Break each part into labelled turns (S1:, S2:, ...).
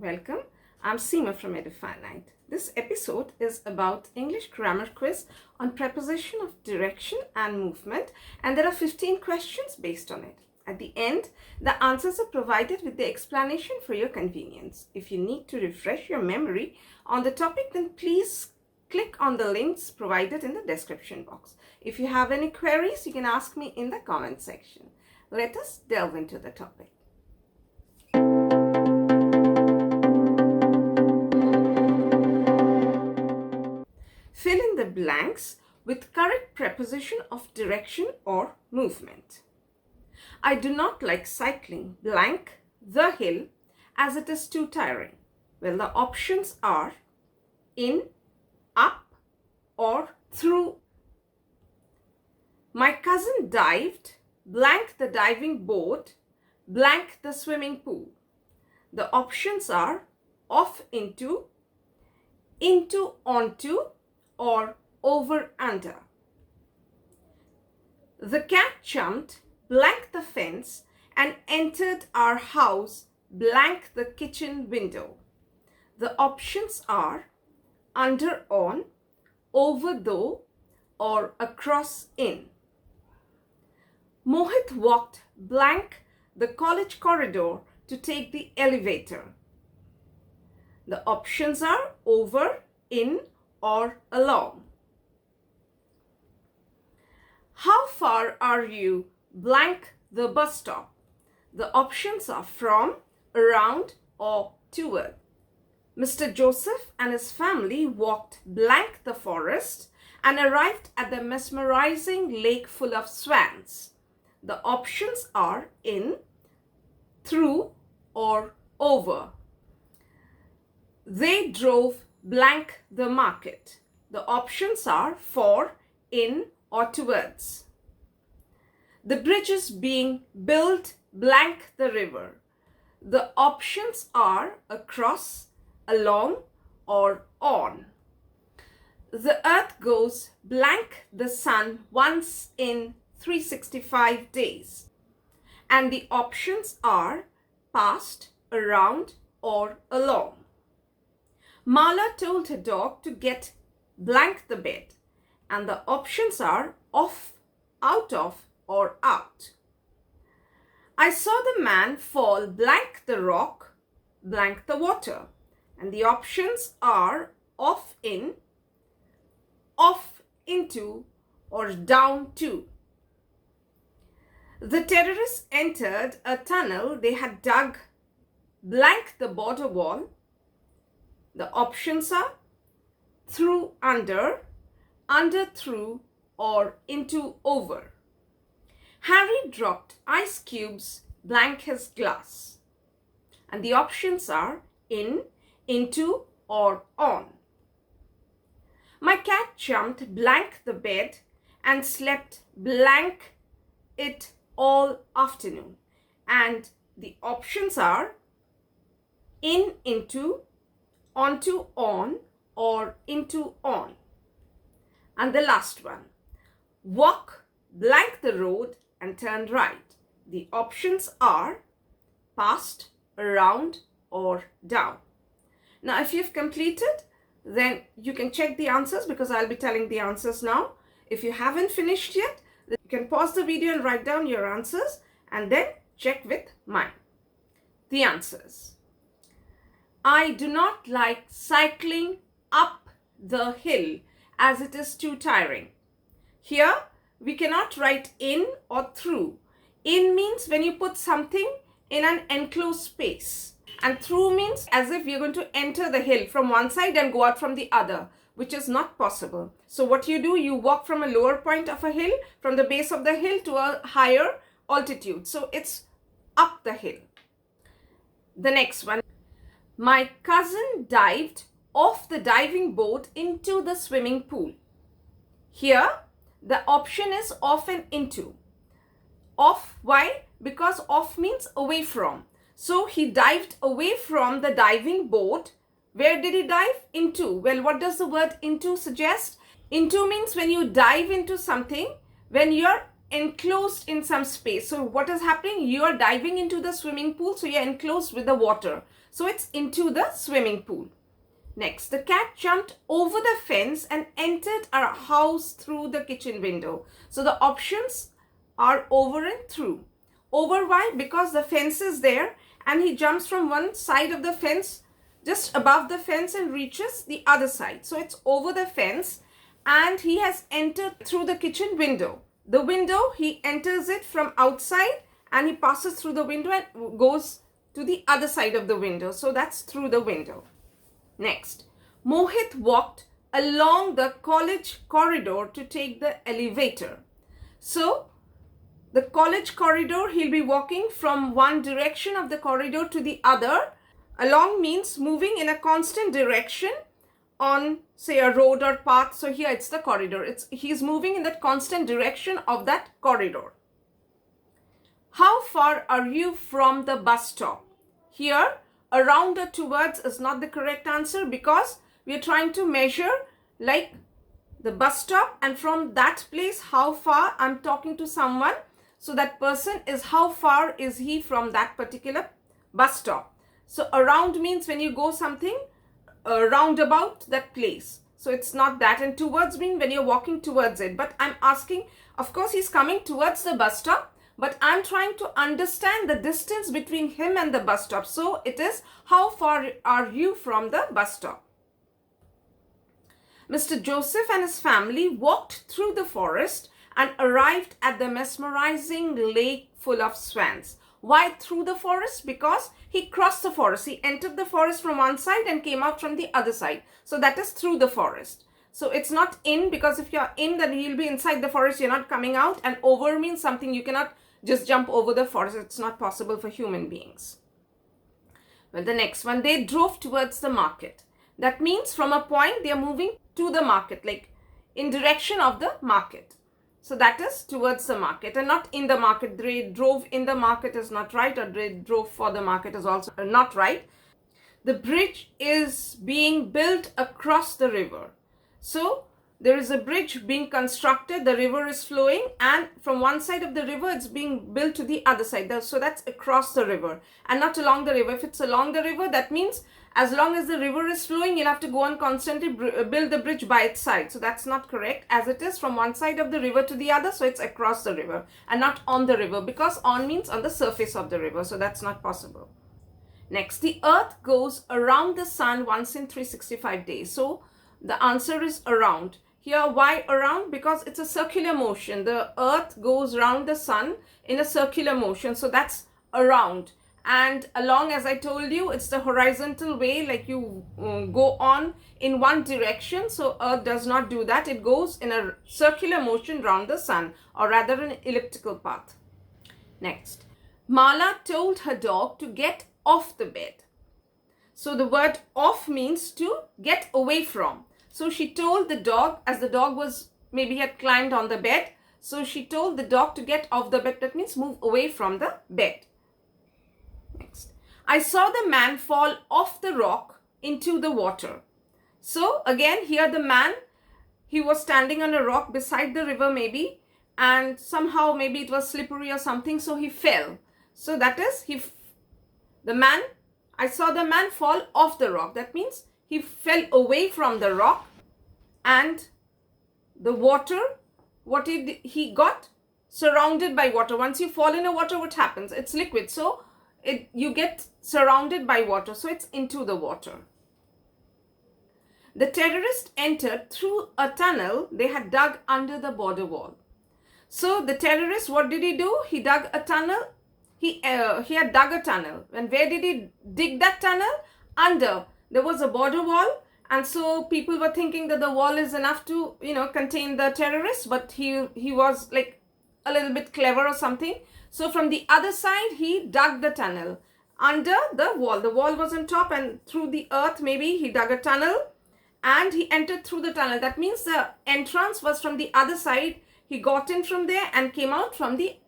S1: Welcome. I'm Seema from Edufinite. This episode is about English grammar quiz on preposition of direction and movement, and there are 15 questions based on it. At the end, the answers are provided with the explanation for your convenience. If you need to refresh your memory on the topic, then please click on the links provided in the description box. If you have any queries, you can ask me in the comment section. Let us delve into the topic. Fill in the blanks with correct preposition of direction or movement. I do not like cycling blank the hill as it is too tiring. Well, the options are in, up, or through. My cousin dived blank the diving board blank the swimming pool. The options are off into onto, or over under. The cat jumped blank the fence and entered our house blank the kitchen window. The options are under on, over though, or across in. Mohit walked blank the college corridor to take the elevator. The options are over, in, or along. How far are you blank the bus stop? The options are from, around, or toward. Mr. Joseph and his family walked blank the forest and arrived at the mesmerizing lake full of swans. The options are in, through, or over. They drove blank the market. The options are for, in, or towards. The bridge is being built blank the river. The options are across, along, or on. The earth goes blank the sun once in 365 days. And the options are past, around, or along. Marla told her dog to get blank the bed, and the options are off, out of, or out. I saw the man fall blank the rock, blank the water, and the options are off in, off into, or down to. The terrorists entered a tunnel they had dug blank the border wall. The options are through under through, or into over. Harry dropped ice cubes blank his glass. And the options are in, into, or on. My cat jumped blank the bed and slept blank it all afternoon. And the options are in, into, onto, on, or into, on. And the last one, walk blank the road and turn right. The options are past, around, or down. Now, if you've completed, then you can check the answers because I'll be telling the answers now. If you haven't finished yet, then you can pause the video and write down your answers and then check with mine. The answers. I do not like cycling up the hill as it is too tiring. Here, we cannot write in or through. In means when you put something in an enclosed space. And through means as if you're going to enter the hill from one side and go out from the other, which is not possible. So what you do, you walk from a lower point of a hill, from the base of the hill to a higher altitude. So it's up the hill. The next one. My cousin dived off the diving board into the swimming pool. Here, the option is off and into. Off, why? Because off means away from. So he dived away from the diving board. Where did he dive? Into. Well, what does the word into suggest? Into means when you dive into something, when you're enclosed in some space. So what is happening? You are diving into the swimming pool, so you're enclosed with the water. So it's into the swimming pool. Next, the cat jumped over the fence and entered our house through the kitchen window. So the options are over and through. Over, why? Because the fence is there and he jumps from one side of the fence, just above the fence, and reaches the other side. So it's over the fence and he has entered through the kitchen window. The window, he enters it from outside and he passes through the window and goes to the other side of the window. So that's through the window. Next, Mohit walked along the college corridor to take the elevator. So the college corridor, he'll be walking from one direction of the corridor to the other. Along means moving in a constant direction on, say, a road or path. So here it's the corridor. He's moving in that constant direction of that corridor. How far are you from the bus stop? Here, around or towards is not the correct answer, because we are trying to measure like the bus stop, and from that place how far I'm talking to someone. So that person is how far is he from that particular bus stop. So around means when you go something roundabout that place. So it's not that. And towards means when you're walking towards it. But I'm asking, of course he's coming towards the bus stop, but I'm trying to understand the distance between him and the bus stop. So it is, how far are you from the bus stop? Mr. Joseph and his family walked through the forest and arrived at the mesmerizing lake full of swans. Why through the forest? Because he crossed the forest. He entered the forest from one side and came out from the other side. So that is through the forest. So it's not in, because if you're in, then you'll be inside the forest. You're not coming out. And over means something you cannot just jump over the forest. It's not possible for human beings. Well, the next one, they drove towards the market. That means from a point they are moving to the market, like in direction of the market. So that is towards the market and not in the market. They drove in the market is not right, or they drove for the market is also not right. The bridge is being built across the river. So there is a bridge being constructed, the river is flowing, and from one side of the river it's being built to the other side. So that's across the river and not along the river. If it's along the river, that means as long as the river is flowing, you'll have to go on constantly build the bridge by its side. So that's not correct, as it is from one side of the river to the other. So it's across the river and not on the river, because on means on the surface of the river. So that's not possible. Next, the earth goes around the sun once in 365 days. So the answer is around. Here, why around? Because it's a circular motion. The earth goes around the sun in a circular motion. So that's around. And along, as I told you, it's the horizontal way, like you go on in one direction. So earth does not do that. It goes in a circular motion around the sun, or rather an elliptical path. Next, Mala told her dog to get off the bed. So the word off means to get away from. So she told the dog, as the dog was, maybe had climbed on the bed. So she told the dog to get off the bed. That means move away from the bed. Next, I saw the man fall off the rock into the water. So again, here the man, he was standing on a rock beside the river maybe, and somehow maybe it was slippery or something, so he fell. So that is, I saw the man fall off the rock. That means he fell away from the rock, and the water, what he got? Surrounded by water. Once you fall in a water, what happens? It's liquid. So you get surrounded by water. So it's into the water. The terrorist entered through a tunnel they had dug under the border wall. So the terrorist, what did he do? He dug a tunnel. He had dug a tunnel. And where did he dig that tunnel? Under. There was a border wall. And so people were thinking that the wall is enough to, contain the terrorists. But he was like a little bit clever or something. So from the other side, he dug the tunnel under the wall. The wall was on top, and through the earth, maybe he dug a tunnel and he entered through the tunnel. That means the entrance was from the other side. He got in from there and came out from the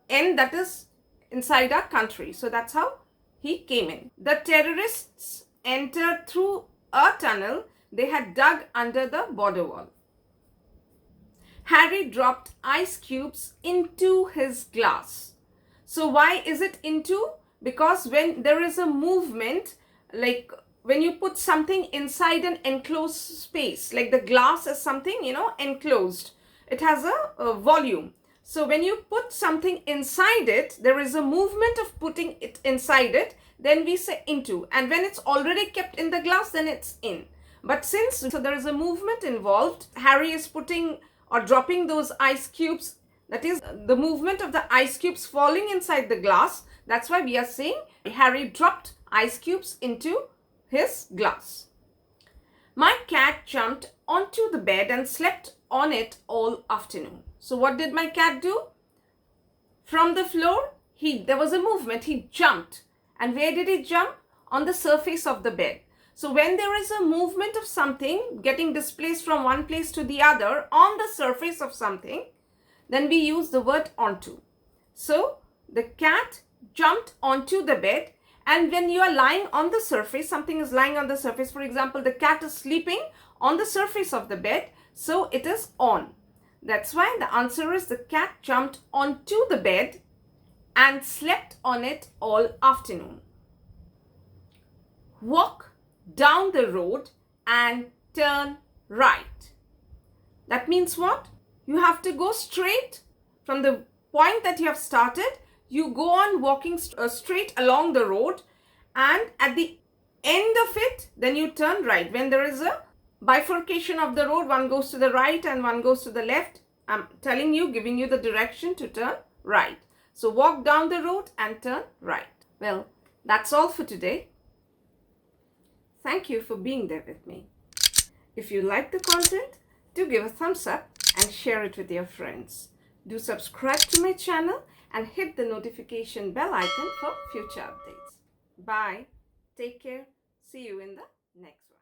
S1: end, that is inside our country. So that's how he came in. The terrorists entered through a tunnel they had dug under the border wall. Harry dropped ice cubes into his glass. So why is it into? Because when there is a movement, like when you put something inside an enclosed space, like the glass is something, enclosed. It has a volume. So when you put something inside it, there is a movement of putting it inside it, then we say into. And when it's already kept in the glass, then it's in. But since there is a movement involved, Harry is putting or dropping those ice cubes, that is the movement of the ice cubes falling inside the glass. That's why we are saying Harry dropped ice cubes into his glass. My cat jumped onto the bed and slept on it all afternoon. So what did my cat do? From the floor, there was a movement. He jumped. And where did he jump? On the surface of the bed. So when there is a movement of something getting displaced from one place to the other on the surface of something, then we use the word onto. So the cat jumped onto the bed, and when you are lying on the surface, something is lying on the surface. For example, the cat is sleeping on the surface of the bed, so it is on. That's why the answer is the cat jumped onto the bed and slept on it all afternoon. Walk down the road and turn right. That means what? You have to go straight from the point that you have started. You go on walking straight along the road, and at the end of it, then you turn right. When there is a bifurcation of the road, one goes to the right and one goes to the left. I'm telling you, giving you the direction to turn right. So walk down the road and turn right. Well, that's all for today. Thank you for being there with me. If you like the content, do give a thumbs up and share it with your friends. Do subscribe to my channel and hit the notification bell icon for future updates. Bye. Take care. See you in the next one.